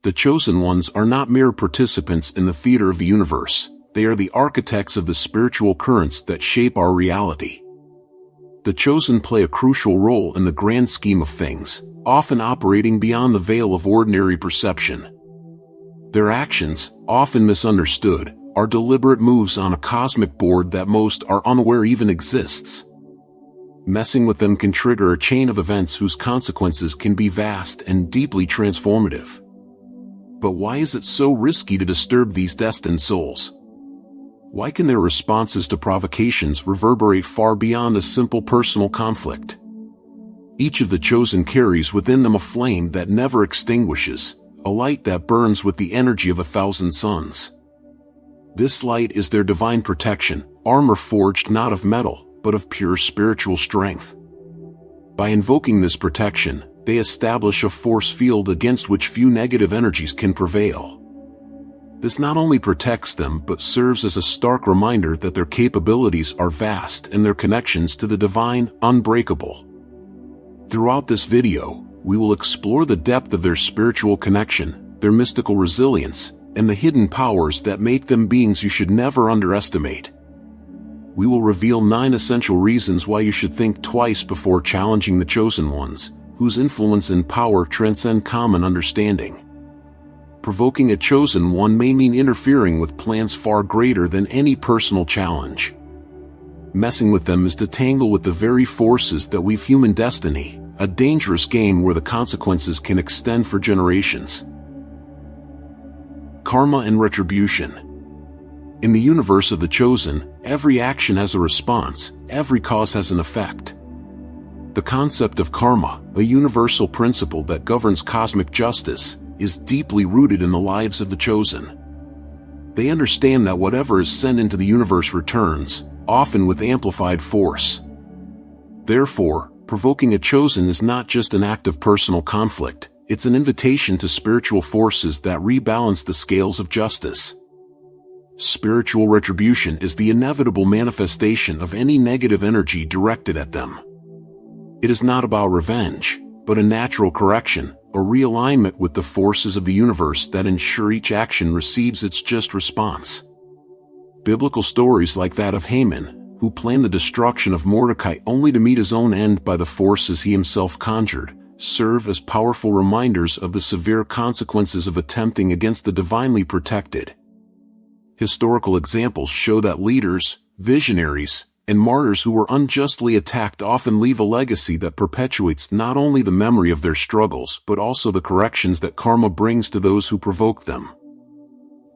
The chosen ones are not mere participants in the theater of the universe. They are the architects of the spiritual currents that shape our reality. The chosen play a crucial role in the grand scheme of things, often operating beyond the veil of ordinary perception. Their actions, often misunderstood, are deliberate moves on a cosmic board that most are unaware even exists. Messing with them can trigger a chain of events whose consequences can be vast and deeply transformative. But why is it so risky to disturb these destined souls? Why can their responses to provocations reverberate far beyond a simple personal conflict? Each of the chosen carries within them a flame that never extinguishes, a light that burns with the energy of 1,000 suns. This light is their divine protection, armor forged not of metal, but of pure spiritual strength. By invoking this protection, they establish a force field against which few negative energies can prevail. This not only protects them but serves as a stark reminder that their capabilities are vast and their connections to the divine, unbreakable. Throughout this video, we will explore the depth of their spiritual connection, their mystical resilience, and the hidden powers that make them beings you should never underestimate. We will reveal 9 essential reasons why you should think twice before challenging the chosen ones, whose influence and power transcend common understanding. Provoking a chosen one may mean interfering with plans far greater than any personal challenge. Messing with them is to tangle with the very forces that weave human destiny, a dangerous game where the consequences can extend for generations. Karma and retribution. In the universe of the chosen, every action has a response, every cause has an effect. The concept of karma, a universal principle that governs cosmic justice, is deeply rooted in the lives of the chosen. They understand that whatever is sent into the universe returns, often with amplified force. Therefore, provoking a chosen is not just an act of personal conflict, it's an invitation to spiritual forces that rebalance the scales of justice. Spiritual retribution is the inevitable manifestation of any negative energy directed at them. It is not about revenge, but a natural correction, a realignment with the forces of the universe that ensure each action receives its just response. Biblical stories like that of Haman, who planned the destruction of Mordecai only to meet his own end by the forces he himself conjured, serve as powerful reminders of the severe consequences of attempting against the divinely protected. Historical examples show that leaders, visionaries, and martyrs who were unjustly attacked often leave a legacy that perpetuates not only the memory of their struggles but also the corrections that karma brings to those who provoke them.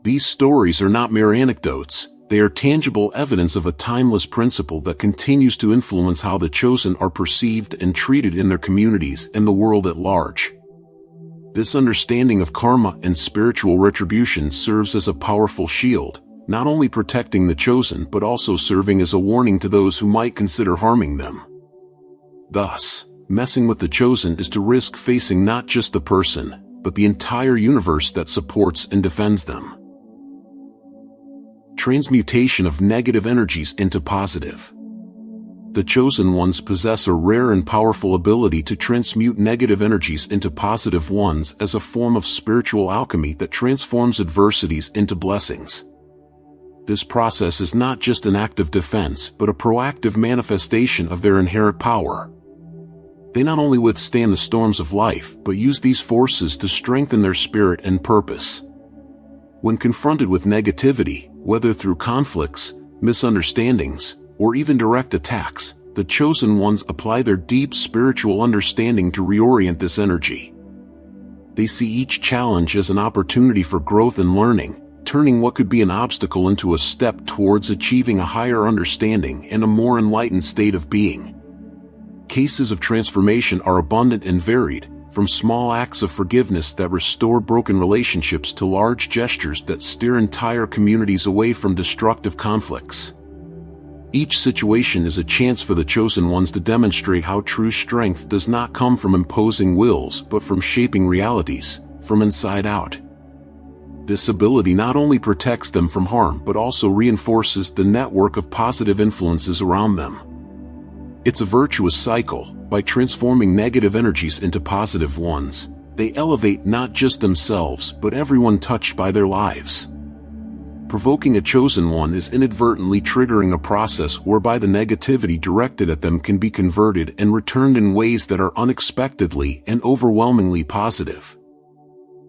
These stories are not mere anecdotes, they are tangible evidence of a timeless principle that continues to influence how the chosen are perceived and treated in their communities and the world at large. This understanding of karma and spiritual retribution serves as a powerful shield, not only protecting the chosen but also serving as a warning to those who might consider harming them. Thus, messing with the chosen is to risk facing not just the person, but the entire universe that supports and defends them. Transmutation of negative energies into positive. The chosen ones possess a rare and powerful ability to transmute negative energies into positive ones as a form of spiritual alchemy that transforms adversities into blessings. This process is not just an act of defense but a proactive manifestation of their inherent power. They not only withstand the storms of life but use these forces to strengthen their spirit and purpose. When confronted with negativity, whether through conflicts, misunderstandings, or even direct attacks, the chosen ones apply their deep spiritual understanding to reorient this energy. They see each challenge as an opportunity for growth and learning, turning what could be an obstacle into a step towards achieving a higher understanding and a more enlightened state of being. Cases of transformation are abundant and varied, from small acts of forgiveness that restore broken relationships to large gestures that steer entire communities away from destructive conflicts. Each situation is a chance for the chosen ones to demonstrate how true strength does not come from imposing wills but from shaping realities, from inside out. This ability not only protects them from harm but also reinforces the network of positive influences around them. It's a virtuous cycle. By transforming negative energies into positive ones, They elevate not just themselves but everyone touched by their lives. Provoking a chosen one is inadvertently triggering a process whereby the negativity directed at them can be converted and returned in ways that are unexpectedly and overwhelmingly positive.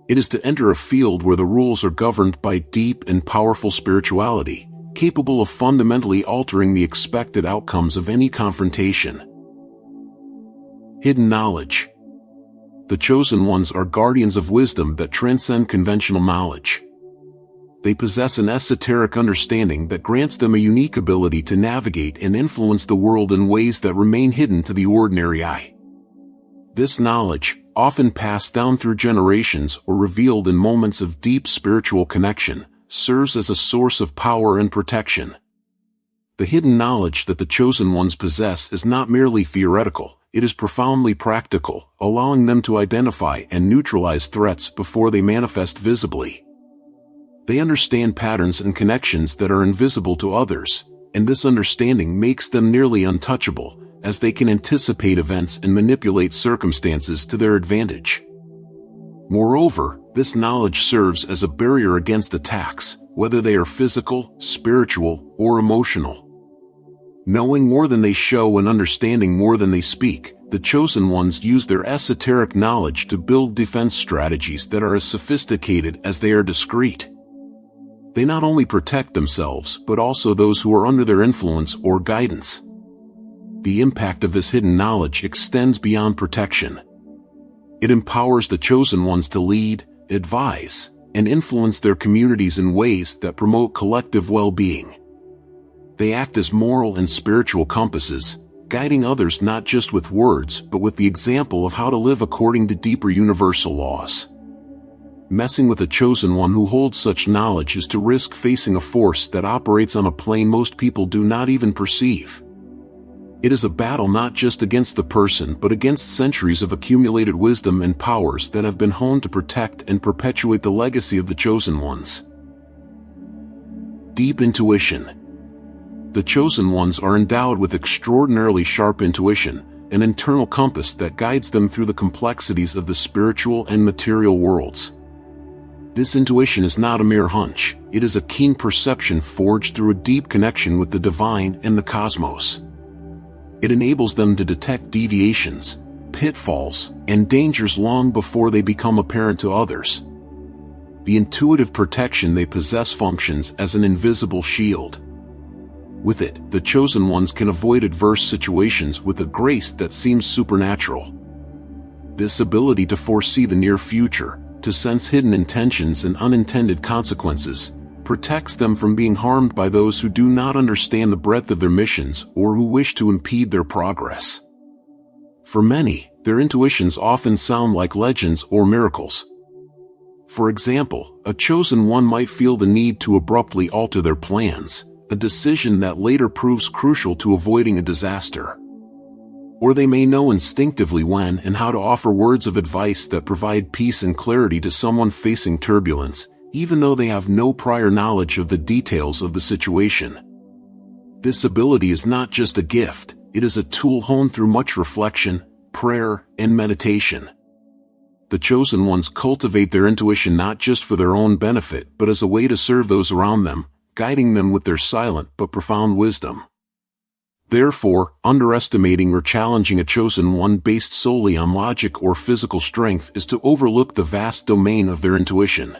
It is to enter a field where the rules are governed by deep and powerful spirituality, capable of fundamentally altering the expected outcomes of any confrontation. Hidden knowledge. The chosen ones are guardians of wisdom that transcend conventional knowledge. They possess an esoteric understanding that grants them a unique ability to navigate and influence the world in ways that remain hidden to the ordinary eye. This knowledge, often passed down through generations or revealed in moments of deep spiritual connection, serves as a source of power and protection. The hidden knowledge that the chosen ones possess is not merely theoretical, it is profoundly practical, allowing them to identify and neutralize threats before they manifest visibly. They understand patterns and connections that are invisible to others, and this understanding makes them nearly untouchable, as they can anticipate events and manipulate circumstances to their advantage. Moreover, this knowledge serves as a barrier against attacks, whether they are physical, spiritual, or emotional. Knowing more than they show and understanding more than they speak, the chosen ones use their esoteric knowledge to build defense strategies that are as sophisticated as they are discreet. They not only protect themselves but also those who are under their influence or guidance. The impact of this hidden knowledge extends beyond protection. It empowers the chosen ones to lead, advise, and influence their communities in ways that promote collective well-being. They act as moral and spiritual compasses, guiding others not just with words but with the example of how to live according to deeper universal laws. Messing with a chosen one who holds such knowledge is to risk facing a force that operates on a plane most people do not even perceive. It is a battle not just against the person but against centuries of accumulated wisdom and powers that have been honed to protect and perpetuate the legacy of the chosen ones. Deep intuition. The chosen ones are endowed with extraordinarily sharp intuition, an internal compass that guides them through the complexities of the spiritual and material worlds. This intuition is not a mere hunch, it is a keen perception forged through a deep connection with the divine and the cosmos. It enables them to detect deviations, pitfalls, and dangers long before they become apparent to others. The intuitive protection they possess functions as an invisible shield. With it, the chosen ones can avoid adverse situations with a grace that seems supernatural. This ability to foresee the near future, to sense hidden intentions and unintended consequences, protects them from being harmed by those who do not understand the breadth of their missions or who wish to impede their progress. For many, their intuitions often sound like legends or miracles. For example, a chosen one might feel the need to abruptly alter their plans, a decision that later proves crucial to avoiding a disaster. Or they may know instinctively when and how to offer words of advice that provide peace and clarity to someone facing turbulence, even though they have no prior knowledge of the details of the situation. This ability is not just a gift, it is a tool honed through much reflection, prayer, and meditation. The chosen ones cultivate their intuition not just for their own benefit but as a way to serve those around them, guiding them with their silent but profound wisdom. Therefore, underestimating or challenging a chosen one based solely on logic or physical strength is to overlook the vast domain of their intuition.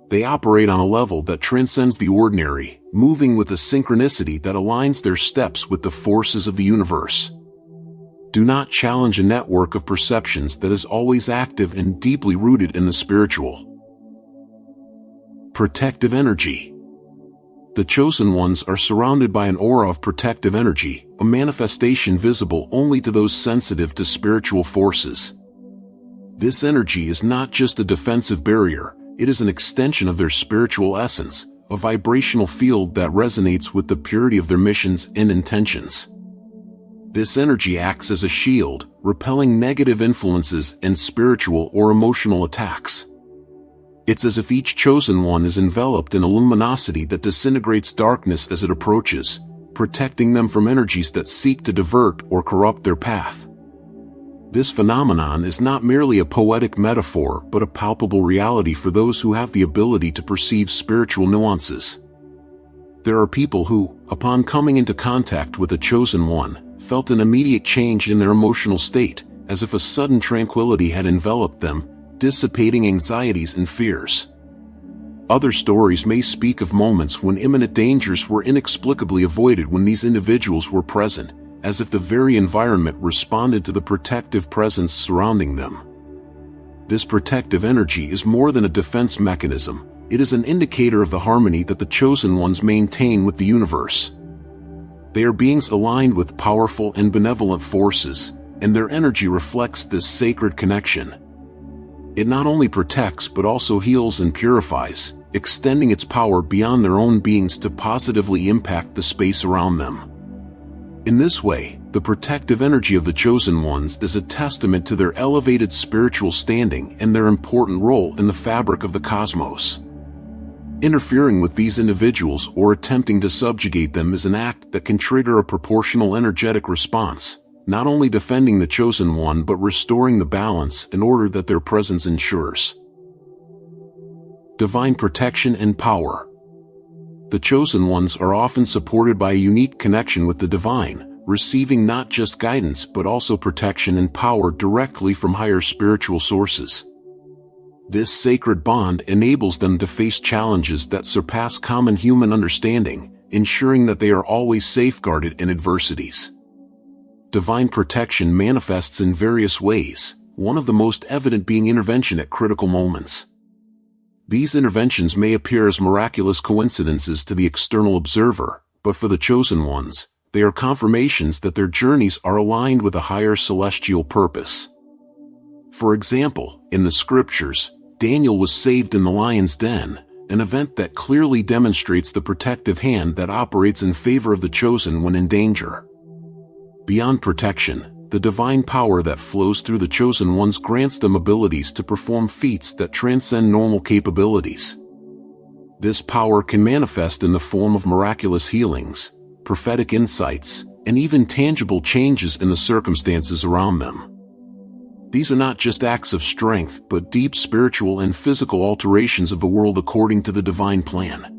They operate on a level that transcends the ordinary, moving with a synchronicity that aligns their steps with the forces of the universe. Do not challenge a network of perceptions that is always active and deeply rooted in the spiritual. Protective energy. The chosen ones are surrounded by an aura of protective energy, a manifestation visible only to those sensitive to spiritual forces. This energy is not just a defensive barrier, it is an extension of their spiritual essence, a vibrational field that resonates with the purity of their missions and intentions. This energy acts as a shield, repelling negative influences and spiritual or emotional attacks. It's as if each chosen one is enveloped in a luminosity that disintegrates darkness as it approaches, protecting them from energies that seek to divert or corrupt their path. This phenomenon is not merely a poetic metaphor but a palpable reality for those who have the ability to perceive spiritual nuances. There are people who, upon coming into contact with a chosen one, felt an immediate change in their emotional state, as if a sudden tranquility had enveloped them, dissipating anxieties and fears. Other stories may speak of moments when imminent dangers were inexplicably avoided when these individuals were present, as if the very environment responded to the protective presence surrounding them. This protective energy is more than a defense mechanism. It is an indicator of the harmony that the chosen ones maintain with the universe. They are beings aligned with powerful and benevolent forces, and their energy reflects this sacred connection. It not only protects but also heals and purifies, extending its power beyond their own beings to positively impact the space around them. In this way, the protective energy of the chosen ones is a testament to their elevated spiritual standing and their important role in the fabric of the cosmos. Interfering with these individuals or attempting to subjugate them is an act that can trigger a proportional energetic response, not only defending the chosen one but restoring the balance and order that their presence ensures. Divine protection and power. The chosen ones are often supported by a unique connection with the divine, receiving not just guidance but also protection and power directly from higher spiritual sources. This sacred bond enables them to face challenges that surpass common human understanding, ensuring that they are always safeguarded in adversities. Divine protection manifests in various ways, one of the most evident being intervention at critical moments. These interventions may appear as miraculous coincidences to the external observer, but for the chosen ones, they are confirmations that their journeys are aligned with a higher celestial purpose. For example, in the scriptures, Daniel was saved in the lion's den, an event that clearly demonstrates the protective hand that operates in favor of the chosen when in danger. Beyond protection, the divine power that flows through the chosen ones grants them abilities to perform feats that transcend normal capabilities. This power can manifest in the form of miraculous healings, prophetic insights, and even tangible changes in the circumstances around them. These are not just acts of strength but deep spiritual and physical alterations of the world according to the divine plan.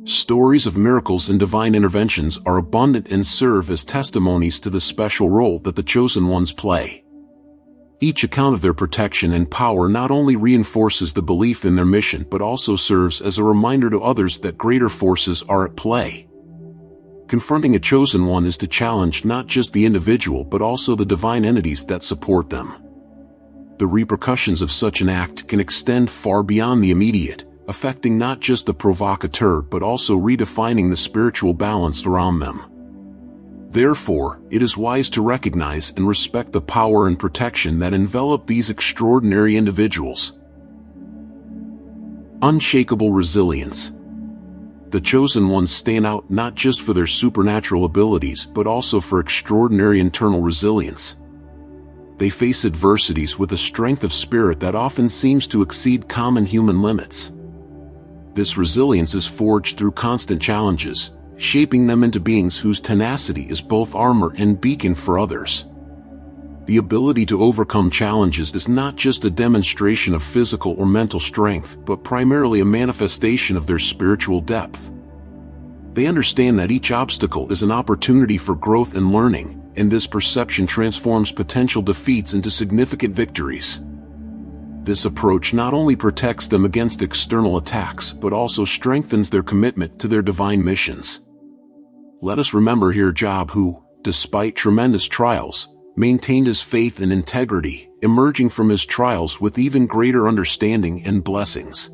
Stories of miracles and divine interventions are abundant and serve as testimonies to the special role that the chosen ones play. Each account of their protection and power not only reinforces the belief in their mission but also serves as a reminder to others that greater forces are at play. Confronting a chosen one is to challenge not just the individual but also the divine entities that support them. The repercussions of such an act can extend far beyond the immediate, affecting not just the provocateur but also redefining the spiritual balance around them. Therefore, it is wise to recognize and respect the power and protection that envelop these extraordinary individuals. Unshakable resilience. The chosen ones stand out not just for their supernatural abilities but also for extraordinary internal resilience. They face adversities with a strength of spirit that often seems to exceed common human limits. This resilience is forged through constant challenges, shaping them into beings whose tenacity is both armor and beacon for others. The ability to overcome challenges is not just a demonstration of physical or mental strength but primarily a manifestation of their spiritual depth. They understand that each obstacle is an opportunity for growth and learning, and this perception transforms potential defeats into significant victories. This approach not only protects them against external attacks but also strengthens their commitment to their divine missions. Let us remember here Job who, despite tremendous trials, maintained his faith and integrity, emerging from his trials with even greater understanding and blessings.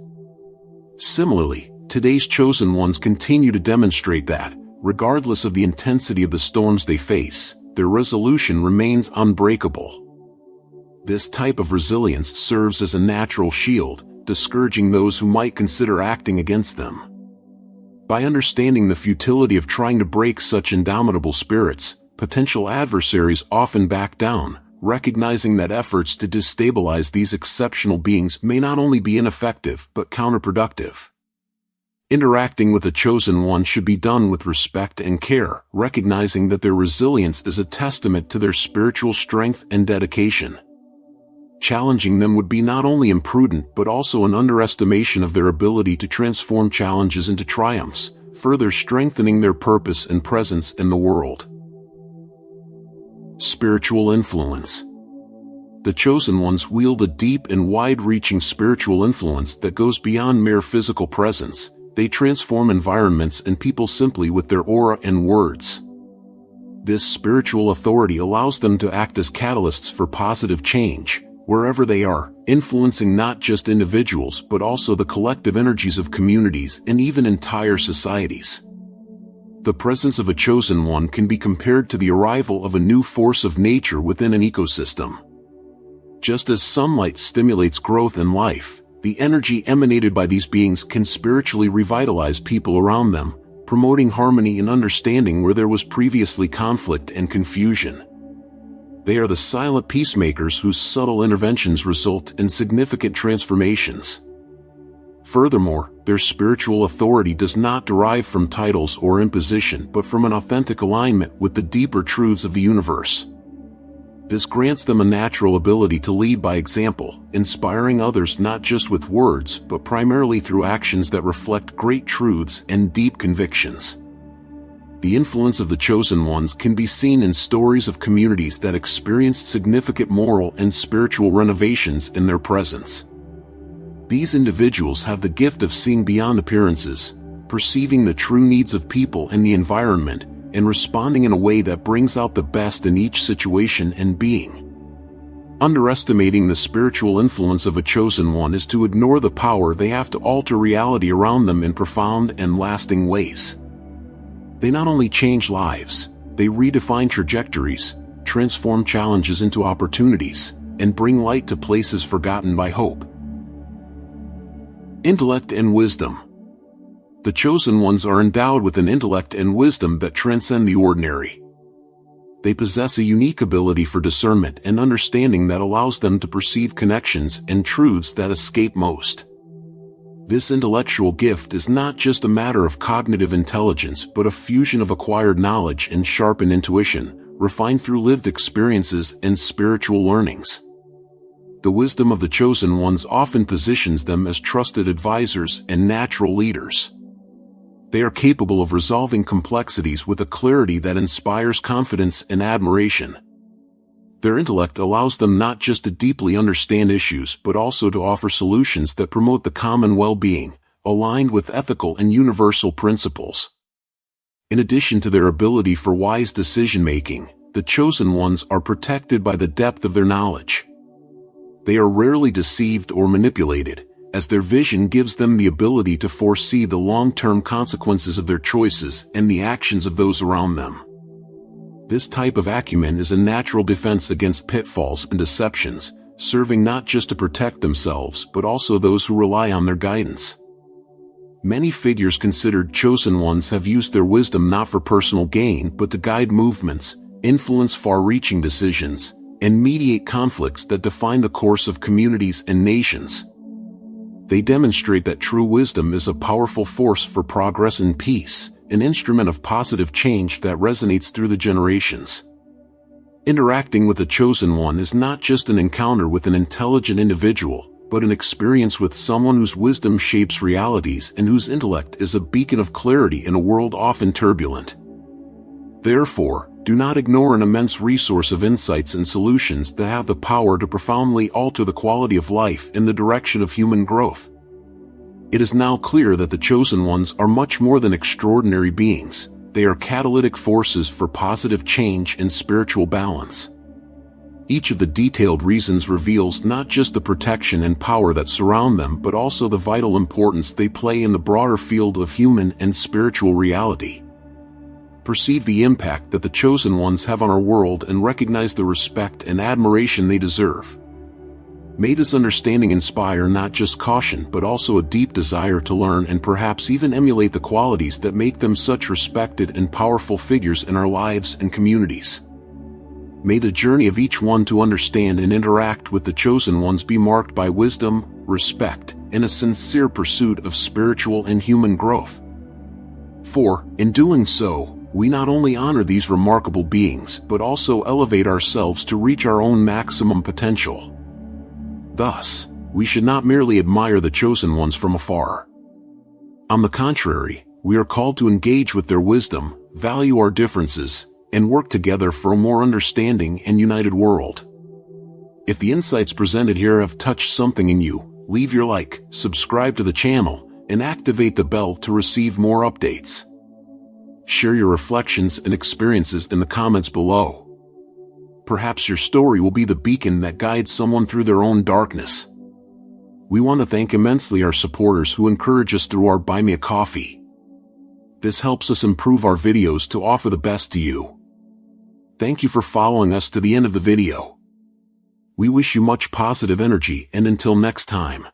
Similarly, today's chosen ones continue to demonstrate that, regardless of the intensity of the storms they face, their resolution remains unbreakable. This type of resilience serves as a natural shield, discouraging those who might consider acting against them. By understanding the futility of trying to break such indomitable spirits, potential adversaries often back down, recognizing that efforts to destabilize these exceptional beings may not only be ineffective but counterproductive. Interacting with the Chosen One should be done with respect and care, recognizing that their resilience is a testament to their spiritual strength and dedication. Challenging them would be not only imprudent but also an underestimation of their ability to transform challenges into triumphs, further strengthening their purpose and presence in the world. Spiritual influence. The Chosen Ones wield a deep and wide-reaching spiritual influence that goes beyond mere physical presence. They transform environments and people simply with their aura and words. This spiritual authority allows them to act as catalysts for positive change, wherever they are, influencing not just individuals but also the collective energies of communities and even entire societies. The presence of a Chosen One can be compared to the arrival of a new force of nature within an ecosystem. Just as sunlight stimulates growth in life, the energy emanated by these beings can spiritually revitalize people around them, promoting harmony and understanding where there was previously conflict and confusion. They are the silent peacemakers whose subtle interventions result in significant transformations. Furthermore, their spiritual authority does not derive from titles or imposition but from an authentic alignment with the deeper truths of the universe. This grants them a natural ability to lead by example, inspiring others not just with words but primarily through actions that reflect great truths and deep convictions. The influence of the Chosen Ones can be seen in stories of communities that experienced significant moral and spiritual renovations in their presence. These individuals have the gift of seeing beyond appearances, perceiving the true needs of people and the environment, and responding in a way that brings out the best in each situation and being. Underestimating the spiritual influence of a Chosen One is to ignore the power they have to alter reality around them in profound and lasting ways. They not only change lives, they redefine trajectories, transform challenges into opportunities, and bring light to places forgotten by hope. Intellect and wisdom. The Chosen Ones are endowed with an intellect and wisdom that transcend the ordinary. They possess a unique ability for discernment and understanding that allows them to perceive connections and truths that escape most. This intellectual gift is not just a matter of cognitive intelligence but a fusion of acquired knowledge and sharpened intuition, refined through lived experiences and spiritual learnings. The wisdom of the Chosen Ones often positions them as trusted advisors and natural leaders. They are capable of resolving complexities with a clarity that inspires confidence and admiration. Their intellect allows them not just to deeply understand issues but also to offer solutions that promote the common well-being, aligned with ethical and universal principles. In addition to their ability for wise decision-making, the Chosen Ones are protected by the depth of their knowledge. They are rarely deceived or manipulated, as their vision gives them the ability to foresee the long-term consequences of their choices and the actions of those around them. This type of acumen is a natural defense against pitfalls and deceptions, serving not just to protect themselves but also those who rely on their guidance. Many figures considered Chosen Ones have used their wisdom not for personal gain but to guide movements, influence far-reaching decisions, and mediate conflicts that define the course of communities and nations. They demonstrate that true wisdom is a powerful force for progress and peace, an instrument of positive change that resonates through the generations. Interacting with a Chosen One is not just an encounter with an intelligent individual, but an experience with someone whose wisdom shapes realities and whose intellect is a beacon of clarity in a world often turbulent. Therefore, do not ignore an immense resource of insights and solutions that have the power to profoundly alter the quality of life in the direction of human growth. It is now clear that the Chosen Ones are much more than extraordinary beings. They are catalytic forces for positive change and spiritual balance. Each of the detailed reasons reveals not just the protection and power that surround them but also the vital importance they play in the broader field of human and spiritual reality. Perceive the impact that the Chosen Ones have on our world and recognize the respect and admiration they deserve. May this understanding inspire not just caution but also a deep desire to learn and perhaps even emulate the qualities that make them such respected and powerful figures in our lives and communities. May the journey of each one to understand and interact with the Chosen Ones be marked by wisdom, respect, and a sincere pursuit of spiritual and human growth. For, in doing so, we not only honor these remarkable beings, but also elevate ourselves to reach our own maximum potential. Thus, we should not merely admire the chosen ones from afar. On the contrary, we are called to engage with their wisdom, value our differences, and work together for a more understanding and united world. If the insights presented here have touched something in you, leave your like, subscribe to the channel, and activate the bell to receive more updates. Share your reflections and experiences in the comments below. Perhaps your story will be the beacon that guides someone through their own darkness. We want to thank immensely our supporters who encourage us through our Buy Me a Coffee. This helps us improve our videos to offer the best to you. Thank you for following us to the end of the video. We wish you much positive energy, and until next time.